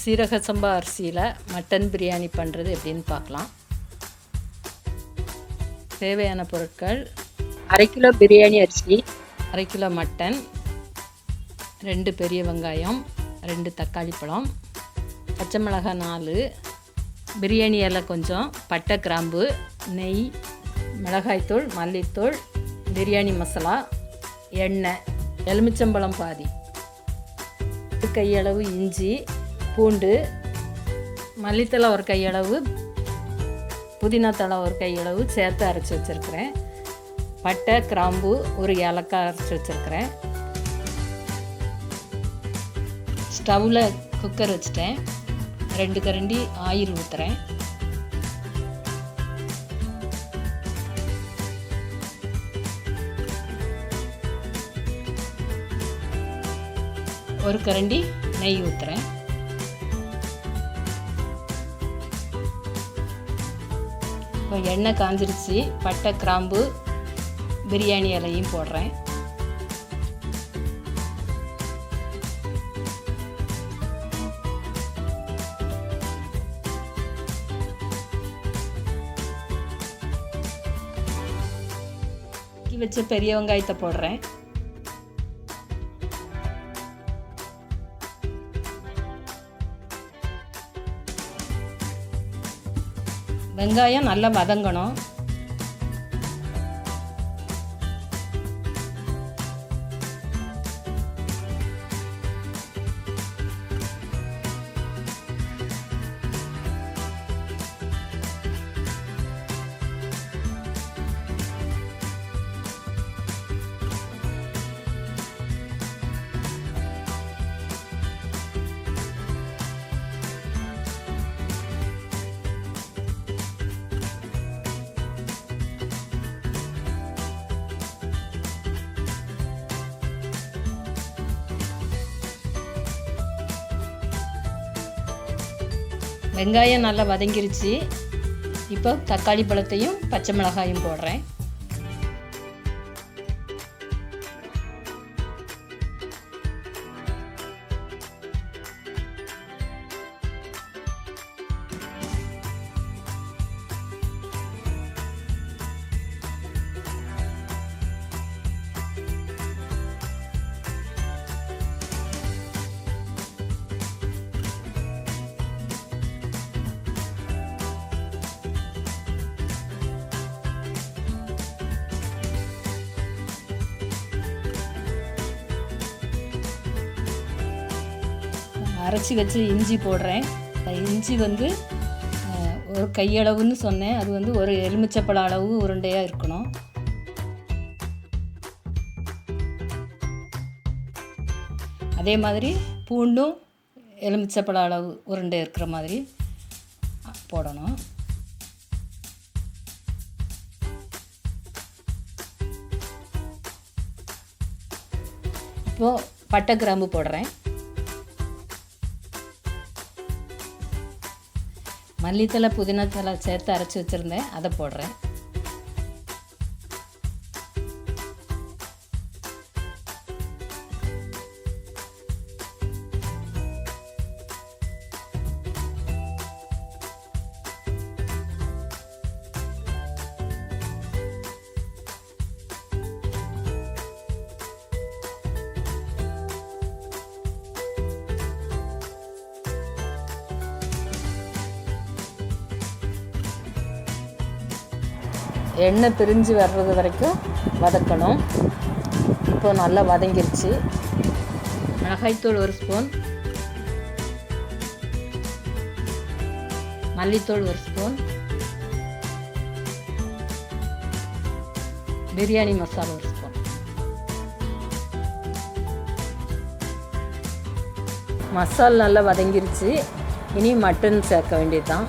சீரக சம்பா அரிசியில் மட்டன் பிரியாணி பண்ணுறது எப்படின்னு பார்க்கலாம். தேவையான பொருட்கள்: 1/2 கிலோ பிரியாணி அரிசி, 1/2 கிலோ மட்டன், 2 பெரிய வெங்காயம், 2 தக்காளி பழம், பச்சை மிளகாய் 4, பிரியாணி இலை கொஞ்சம், பட்டை கிராம்பு, நெய், மிளகாய்த்தூள், மல்லித்தூள், பிரியாணி மசாலா, எண்ணெய், எலுமிச்சம்பழம் பாதி, கையளவு இஞ்சி, பூண்டு, மல்லித்தலை ஒரு கையளவு, புதினா தலை ஒரு கையளவு சேர்த்து அரைச்சி வச்சுருக்கிறேன். பட்டை கிராம்பு ஒரு ஏலக்காய் அரைச்சி வச்சுருக்கிறேன். ஸ்டவ்வில் குக்கர் வச்சுட்டேன். 2 கரண்டி ஆயில் ஊற்றுறேன். ஒரு கரண்டி நெய் ஊற்றுறேன். இப்போ எண்ணெய் காஞ்சிருச்சு. பட்டை கிராம்பு பிரியாணி இலையும் போடுறேன். வச்ச பெரிய வெங்காயத்தை போடுறேன். வெங்காயம் நல்லா வதங்கணும். வெங்காயம் நல்லா வதங்கிருச்சு. இப்போ தக்காளி பழத்தையும் பச்சை மிளகாயும் போடுறேன். அரைச்சி வச்சு இஞ்சி போடுறேன். இஞ்சி வந்து ஒரு கையளவுன்னு சொன்னேன். அது வந்து ஒரு எலுமிச்சப்பழ அளவு உருண்டையாக இருக்கணும். அதே மாதிரி பூண்டும் எலுமிச்சப்பழ அளவு உருண்டை இருக்கிற மாதிரி போடணும். இப்போது பட்டை கிராம்பு போடுறேன். மல்லித்தலை புதினா தலை சேர்த்து அரைச்சி வச்சுருந்தேன், அதை போடுறேன். எண்ணெய் பிரிஞ்சு வர்றது வரைக்கும் வதக்கணும். இப்போ நல்லா வதங்கிருச்சு. மிளகாய்த்தூள் 1 ஸ்பூன், மல்லித்தூள் 1 ஸ்பூன், பிரியாணி மசாலா 1 ஸ்பூன். மசாலா நல்லா வதங்கிருச்சு. இனி மட்டன் சேர்க்க வேண்டியது தான்.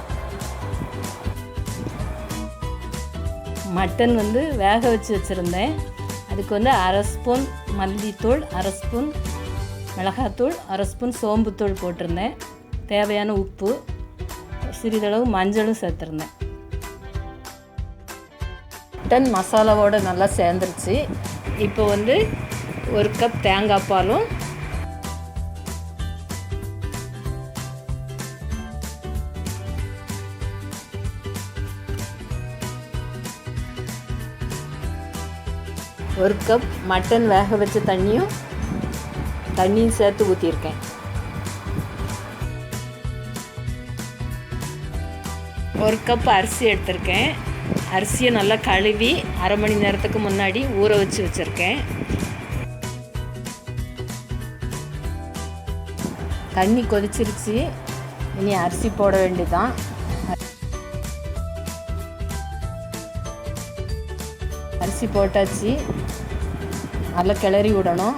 மட்டன் வந்து வேக வச்சு வச்சுருந்தேன். அதுக்கு வந்து 1/2 ஸ்பூன் மல்லித்தூள், 1/2 ஸ்பூன் மிளகாத்தூள், 1/2 ஸ்பூன் சோம்புத்தூள் போட்டிருந்தேன். தேவையான உப்பு, சிறிதளவு மஞ்சளும் சேர்த்துருந்தேன். மட்டன் மசாலாவோடு நல்லா சேர்ந்துருச்சு. இப்போ வந்து 1 கப் தேங்காய் பாலும் 1 கப் மட்டன் வேக வச்ச தண்ணியும் சேர்த்து ஊற்றிருக்கேன். 1 கப் அரிசி எடுத்திருக்கேன். அரிசியை நல்லா கழுவி 1/2 மணி நேரத்துக்கு முன்னாடி ஊற வச்சுருக்கேன். தண்ணி கொதிச்சிருச்சு. இனி அரிசி போட வேண்டியதான். அரிசி போட்டாச்சு. நல்லா கிளறி விடணும்.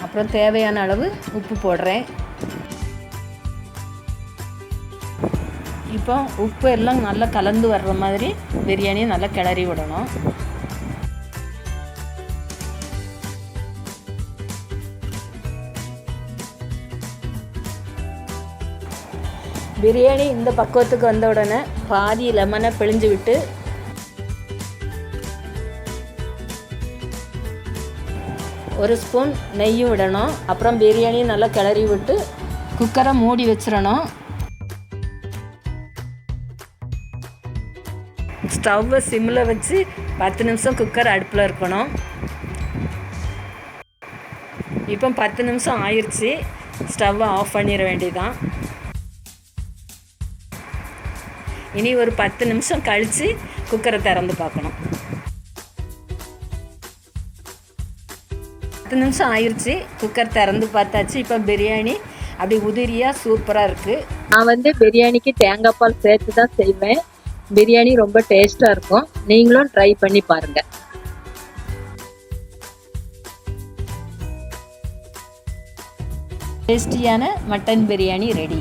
அப்புறம் தேவையான அளவு உப்பு போடுறேன். இப்போ உப்பு எல்லாம் நல்லா கலந்து வர்ற மாதிரி பிரியாணியை நல்லா கிளறி விடணும். பிரியாணி இந்த பக்குவத்துக்கு வந்த உடனே பாதி லெமனை பிழிஞ்சு விட்டு 1 ஸ்பூன் நெய்யும் விடணும். அப்புறம் பிரியாணி நல்லா கிளறி விட்டு குக்கரை மூடி வச்சிடணும். ஸ்டவ்வை சிம்மில் வச்சு 10 நிமிஷம் குக்கர் அடுப்பில் இருக்கணும். இப்போ 10 நிமிஷம் ஆயிடுச்சு. ஸ்டவ்வை ஆஃப் பண்ணிட வேண்டியதான். இனி ஒரு 10 நிமிஷம் கழித்து குக்கரை திறந்து பார்க்கணும். 10 நிமிஷம் ஆயிடுச்சு. குக்கர் திறந்து பார்த்தாச்சு. இப்போ பிரியாணி அப்படி உதிரியாக சூப்பராக இருக்குது. நான் வந்து பிரியாணிக்கு தேங்காய் பால் சேர்த்து தான் செய்வேன். பிரியாணி ரொம்ப டேஸ்ட்டாக இருக்கும். நீங்களும் ட்ரை பண்ணி பாருங்கள். டேஸ்டியான மட்டன் பிரியாணி ரெடி.